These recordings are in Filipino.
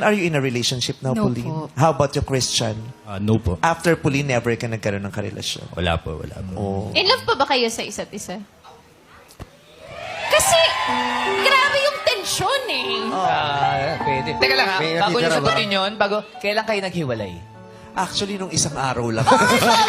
Are you in a relationship now, No Pauline? po. How about you, Christian? No po. After Pauline, never ka nagkaroon ng karelasyon. Wala po, wala po. Oh. In love pa ba kayo sa isa't isa? Kasi, grabe yung tensyon eh. Pwede. Teka lang ha, May bago natitira nyo ba? sagutin yun, kailan kayo naghiwalay? Actually, nung isang araw lang.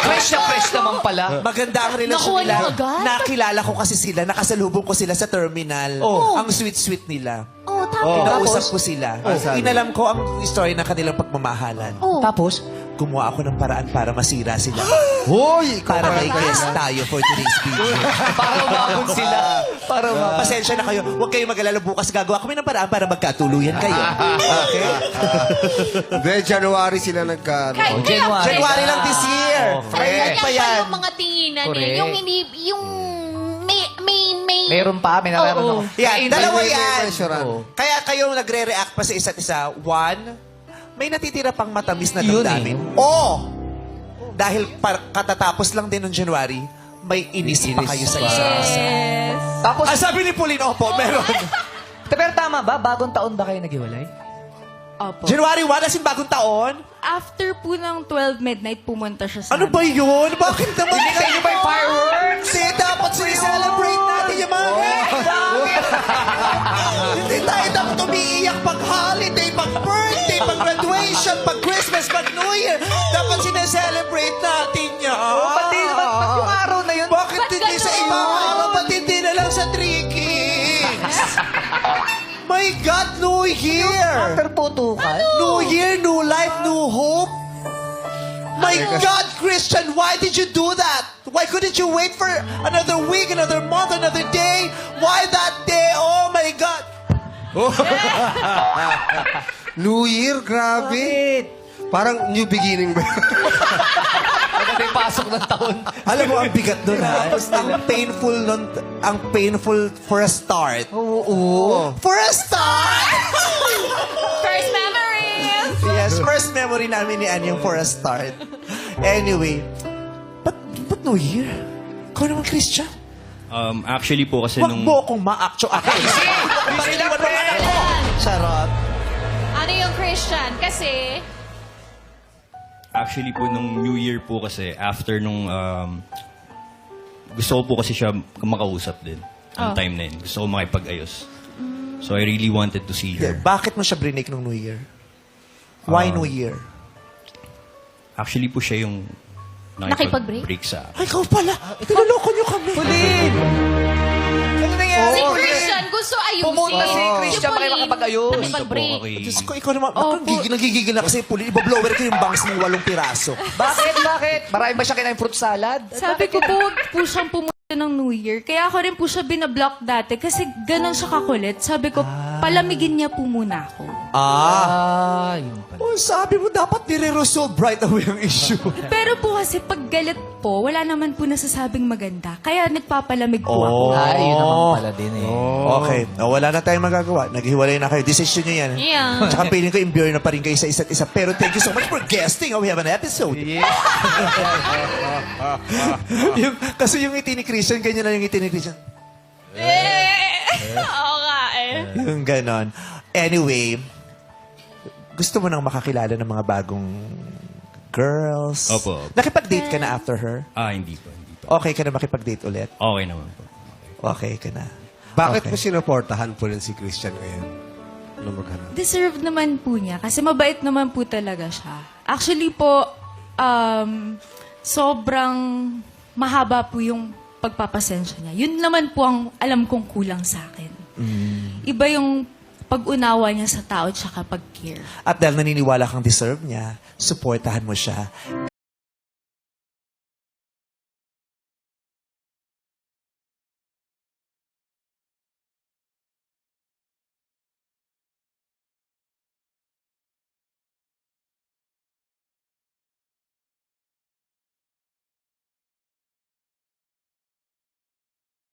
Fresh na fresh naman pala. Maganda ang relasyon Nakuha nila. niyo agad? Nakilala ko kasi sila. Nakasalubong ko sila sa terminal. Ang sweet-sweet nila. Oh, tapos. Kinausap ko sila. sabi? Inalam ko ang story ng kanilang pagmamahalan. Oh. Tapos, Gumawa ako ng paraan para masira sila. Hoy! Para may guest tayo for today's video. para umabot sila. Para umabot. Pasensya na kayo. Huwag kayong mag-alala. Bukas gagawa kami ng paraan para magkatuluyan kayo. Okay? Hindi, January sila Kaya- January lang this year. Kaya Pa pa yan. yung mga tinginan eh. Correct. Yung hindi, yung may... Meron pa, may nararamdaman. Yan, May- dalawa may yan. pressure-an. Oo. Kaya kayo nagre-react pa sa isa't isa. One, may natitira pang matamis na Yun damdamin. O, dahil katatapos lang din ng January, may inis pa kayo sa isa't isa. Yes. Tapos, Sabi ni Pauline, opo, meron. pero tama ba? Bagong taon ba kayo naghiwalay? Opo. January 1, as in bagong taon? After po ng 12 midnight, pumunta siya sa Ano ba yun? Bakit naman? Hindi kayo ba yung fireworks? Hindi, dapat celebrate natin yung mga Hindi tayo dapat umiiyak pag holiday, pag birthday, pag graduation, pag Christmas, pag New Year. Dapat sineselebrate natin yan. Pati yung araw na yun. Bakit Ba't hindi sa ganun? ibang araw? Ba't hindi na lang sa 3 Kings? My God, New Year! After putukan? New Year, new life, new hope. My God, Christian, why did you do that? Why couldn't you wait for another week, another month, another day? Why that day? Oh my God. New Year, grabe. Parang new beginning ba? Maganda yung pasok ng taon. Alam mo, ang bigat doon ha. Ang painful for a start. Oo. For a start! First memories! Yes, first memory namin ni Ann yung for a start. Anyway, ba't New Year? Ikaw naman, Christian. Actually po kasi Huwag nung... mo akong ma-actio ako. Sila pre! Charot. Ano yung Christian? Kasi... Actually po nung New Year po kasi, after nung... gusto ko po kasi siya makausap din. Ang time na yun. Gusto ko makipag-ayos. So I really wanted to see her. Bakit mo siya brinik nung New Year? Why New Year? Actually po siya yung... Nakipag-break? break sa akin. Ay, ikaw pala. Tinuloko niyo kami. Pauline! Ano nangyari? Si Christian gusto ayusin. Pumunta si Christian Si Pauline, makipag-ayos. Nakipag-break. Okay. Diyos ko, ikaw naman. Nagigigil na kasi puli. Ibablower ko yung bangs ng 8 piraso. Bakit? Marami ba siya kinain fruit salad? Sabi ko po, huwag po siyang pumunta ng New Year. Kaya ako rin po siya binablock dati kasi ganun siya kakulit. Sabi ko, palamigin niya po muna ako. Yun pala. Oh, sabi mo, dapat nire-resolve right away ang issue. Pero po kasi pag galit po, wala naman po nasasabing maganda. Kaya nagpapalamig po ako. Yun naman pala din eh. Okay. Wala na tayong magagawa. Naghiwalay na kayo. Decision nyo yan. Yeah. Tsaka feeling ko, imbure na pa rin kayo sa isa't isa. Pero thank you so much for guesting. We have an episode. Kasi yung ngiti ni Christian, ganyan na yung ngiti ni Christian. Oo nga eh. Yung ganon. Anyway, gusto mo nang makakilala ng mga bagong girls? Opo. Nakipag-date ka na after her? Hindi po, hindi po. Okay ka na makipag-date ulit? Okay naman po. Okay ka na. Bakit Okay. mo sinuportahan po rin si Christian ngayon? Ano maghanap? Deserve naman po niya kasi mabait naman po talaga siya. Actually po, sobrang mahaba po yung pagpapasensya niya. Yun naman po ang alam kong kulang sa akin. Iba yung pag-unawa niya sa tao at saka pag-care. At dahil naniniwala kang deserve niya, supportahan mo siya.